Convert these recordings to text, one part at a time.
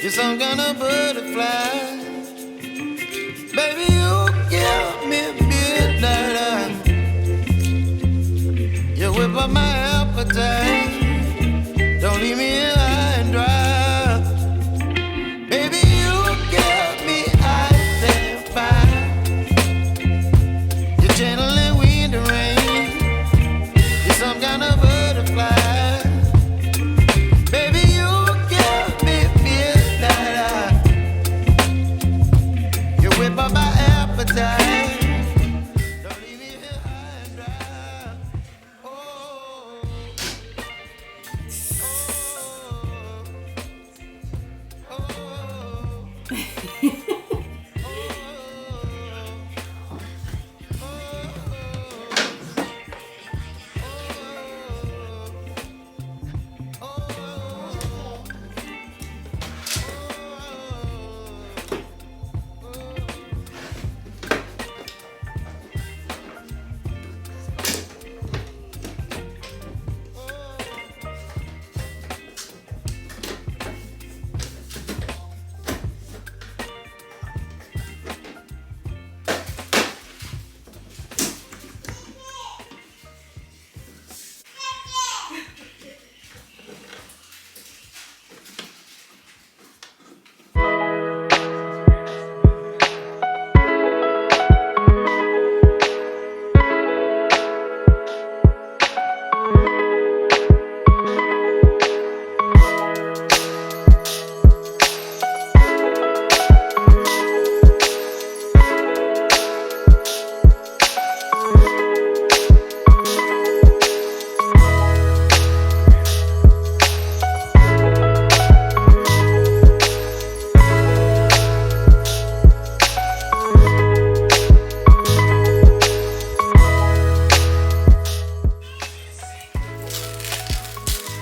You're some kind of butterfly. Baby, you give me midnight. You whip up my appetite. Don't leave me here high and dry. Baby, you give me ice and fire. You're channeling wind and rain. You're some kind of butterfly. Baby, you give me midnight. You whip up my appetite. Don't leave me here high and dry. Oh,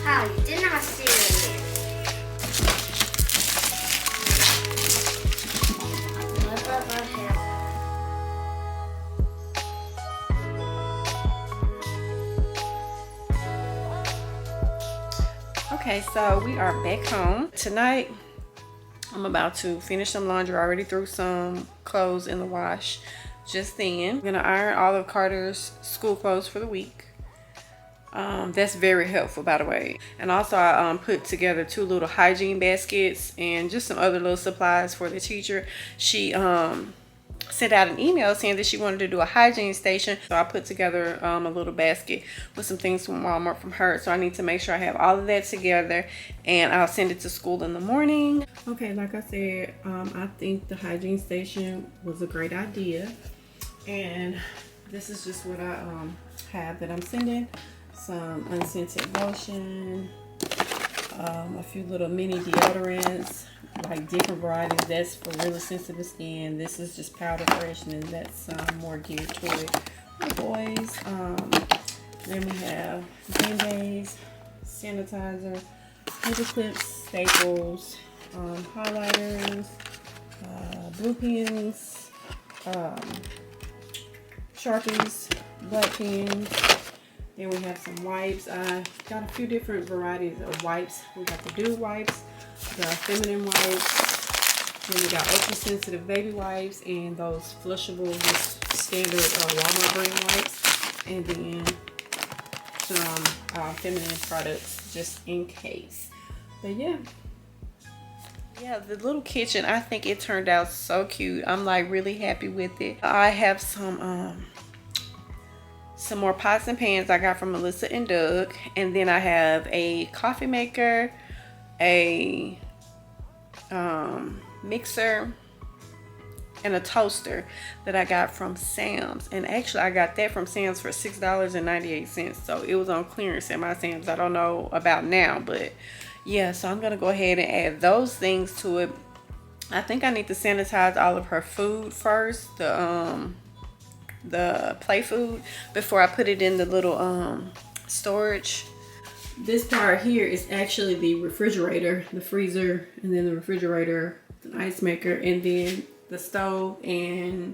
How you did not see it. Lift up our hair. Okay, so we are back home. Tonight, I'm about to finish some laundry. I already threw some clothes in the wash just then. I'm gonna iron all of Carter's school clothes for the week. That's very helpful, by the way. And also I put together 2 little hygiene baskets and just some other little supplies for the teacher. She sent out an email saying that she wanted to do a hygiene station, so I put together a little basket with some things from Walmart from her. So I need to make sure I have all of that together, and I'll send it to school in the morning. Okay, like I said, I think the hygiene station was a great idea, and this is just what I have that I'm sending. Some unscented lotion, a few little mini deodorants, like different varieties. That's for really sensitive skin. This is just powder fresh, and that's more geared toward the boys. Then we have Band-Aids, sanitizer, paper clips, staples, highlighters, blue pens, Sharpies, black pens. Then we have some wipes. I got a few different varieties of wipes. We got the dew wipes, the feminine wipes. Then we got ultra sensitive baby wipes and those flushable, just standard Walmart brand wipes. And then some feminine products just in case. But yeah. Yeah, the little kitchen, I think it turned out so cute. I'm like really happy with it. I have some more pots and pans I got from Melissa and Doug, and then I have a coffee maker, a mixer, and a toaster that I got from Sam's. And actually I got that from Sam's for $6.98, so it was on clearance at my Sam's. I don't know about now, but yeah, so I'm gonna go ahead and add those things to it. I think I need to sanitize all of her food first, the play food, before I put it in the little storage. This part here is actually the refrigerator, the freezer, and then the refrigerator, the ice maker, and then the stove, and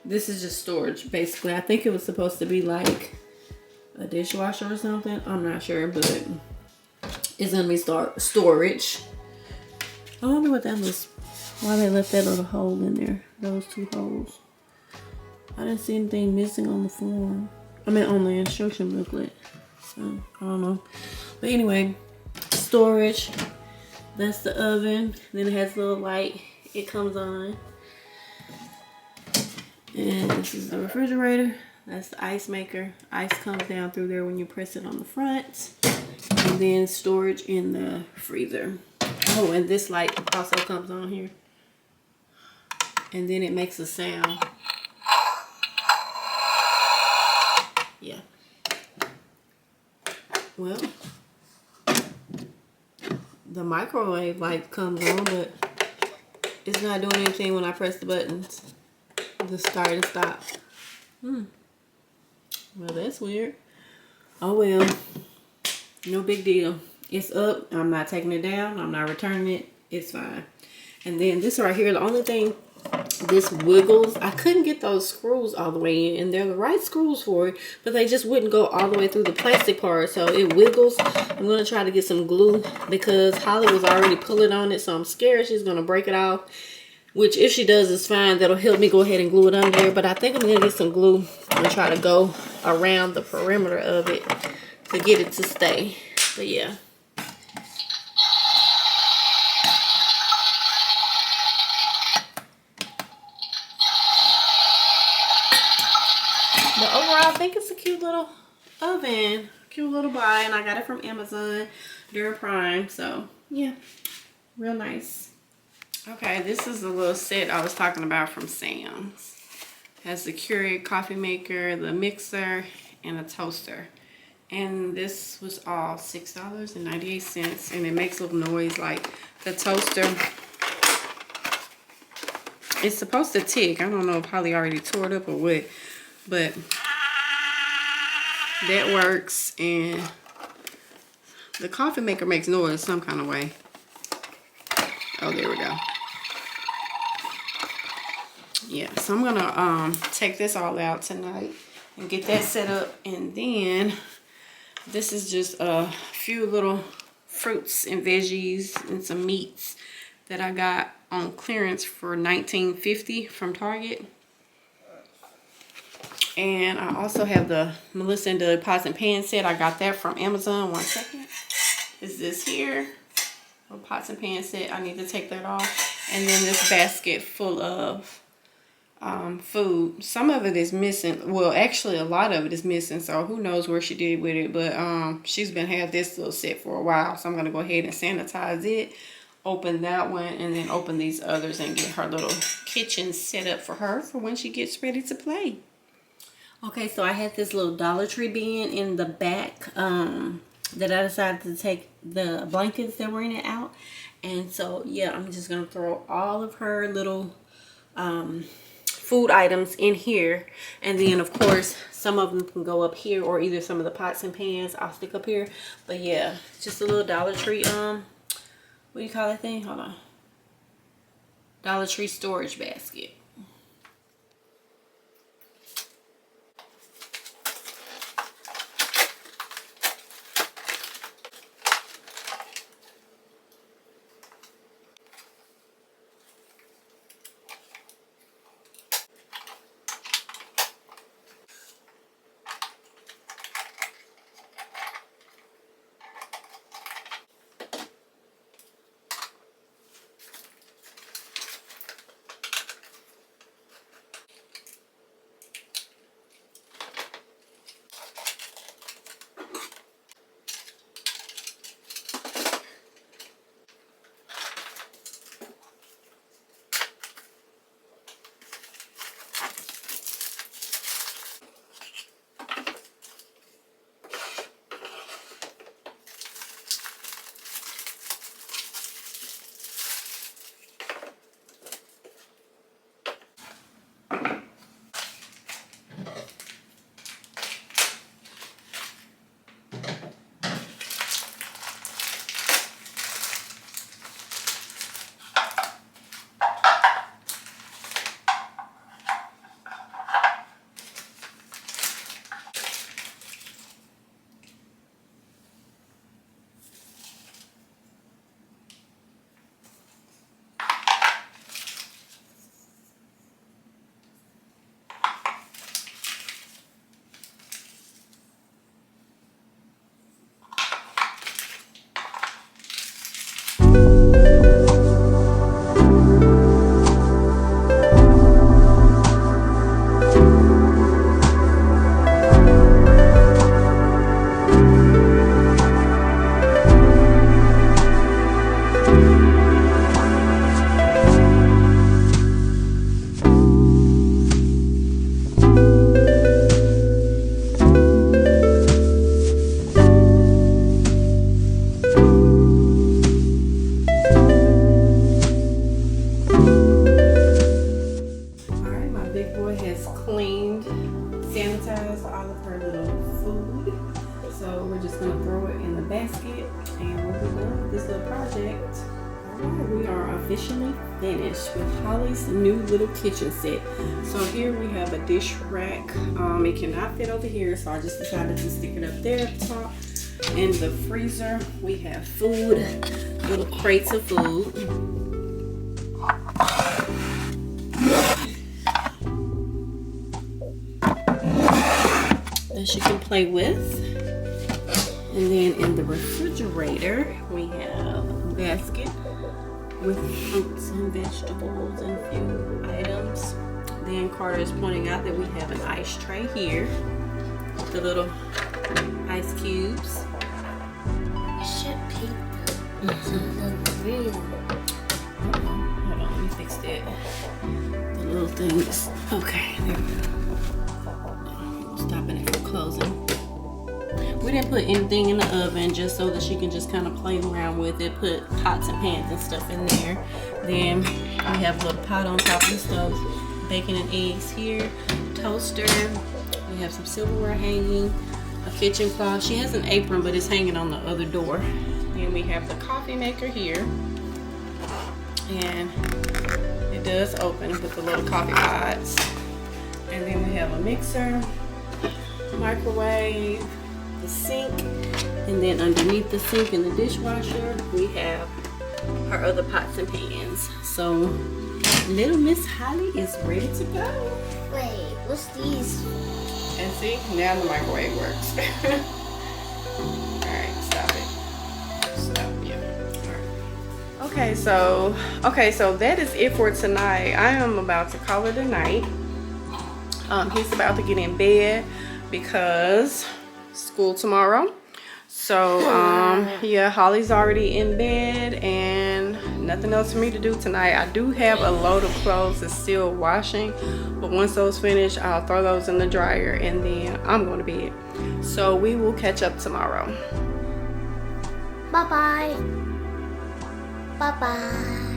this is just storage basically. I think it was supposed to be like a dishwasher or something, I'm not sure, but it's gonna be storage. I wonder what that was. Why they left that little hole in there. Those two holes. I didn't see anything missing on the form. I mean on the instruction booklet. So I don't know. But anyway, storage. That's the oven. Then it has a little light. It comes on. And this is the refrigerator. That's the ice maker. Ice comes down through there when you press it on the front. And then storage in the freezer. Oh, and this light also comes on here. And then it makes a sound. Yeah. Well, the microwave light comes on, but it's not doing anything when I press the buttons. The start and stop. Well, that's weird. Oh well. No big deal. It's up. I'm not taking it down. I'm not returning it. It's fine. And then this right here, the only thing, this wiggles. I couldn't get those screws all the way in, and they're the right screws for it, but they just wouldn't go all the way through the plastic part, so it wiggles. I'm gonna try to get some glue because Holly was already pulling on it, so I'm scared she's gonna break it off, which if she does is fine. That'll help me go ahead and glue it under there, but I think I'm gonna get some glue and try to go around the perimeter of it to get it to stay. But yeah. But overall, I think it's a cute little oven. Cute little buy, and I got it from Amazon during Prime. So, yeah. Real nice. Okay, this is the little set I was talking about from Sam's. Has the Keurig coffee maker, the mixer, and a toaster. And this was all $6.98. And it makes a little noise like the toaster. It's supposed to tick. I don't know if Holly already tore it up or what. But that works, and the coffee maker makes noise some kind of way. Oh, there we go. Yeah, so I'm gonna take this all out tonight and get that set up, and then this is just a few little fruits and veggies and some meats that I got on clearance for $19.50 from Target. And I also have the Melissa and Doug pots and pans set. I got that from Amazon. One second. Is this here? A pots and pan set. I need to take that off. And then this basket full of food. Some of it is missing. Well, actually a lot of it is missing. So who knows where she did with it. But she's been having this little set for a while. So I'm going to go ahead and sanitize it. Open that one. And then open these others and get her little kitchen set up for her for when she gets ready to play. Okay, so I had this little Dollar Tree bin in the back that I decided to take the blankets that were in it out. And so, yeah, I'm just going to throw all of her little food items in here. And then, of course, some of them can go up here, or either some of the pots and pans I'll stick up here. But, yeah, just a little Dollar Tree, what do you call that thing? Hold on. Dollar Tree storage basket. officially finished with Holly's new little kitchen set. So here we have a dish rack. It cannot fit over here, so I just decided to stick it up there at the top. In the freezer, we have food, little crates of food. That she can play with. And then in the refrigerator, we have a basket with fruits and vegetables and a few items. Then Carter is pointing out that we have an ice tray here. The little ice cubes. I should paint them so they look green. Hold on, let me fix that. The little things. Okay, there we go. Stopping it from closing. We didn't put anything in the oven just so that she can just kind of play around with it. Put pots and pans and stuff in there. Then we have a little pot on top of the stove. Bacon and eggs here. Toaster. We have some silverware hanging. A kitchen cloth. She has an apron, but it's hanging on the other door. Then we have the coffee maker here. And it does open with the little coffee pots. And then we have a mixer, microwave, the sink, and then underneath the sink in the dishwasher we have her other pots and pans. So little Miss Holly is ready to go. Wait, what's these? And see, now the microwave works. Alright, stop it. Stop, yeah. Alright. Okay, so that is it for tonight. I am about to call it a night. He's about to get in bed because school tomorrow. So yeah, Holly's already in bed and nothing else for me to do tonight. I do have a load of clothes that's still washing, but once those finish, I'll throw those in the dryer and then I'm going to bed. So we will catch up tomorrow. Bye-bye. Bye-bye.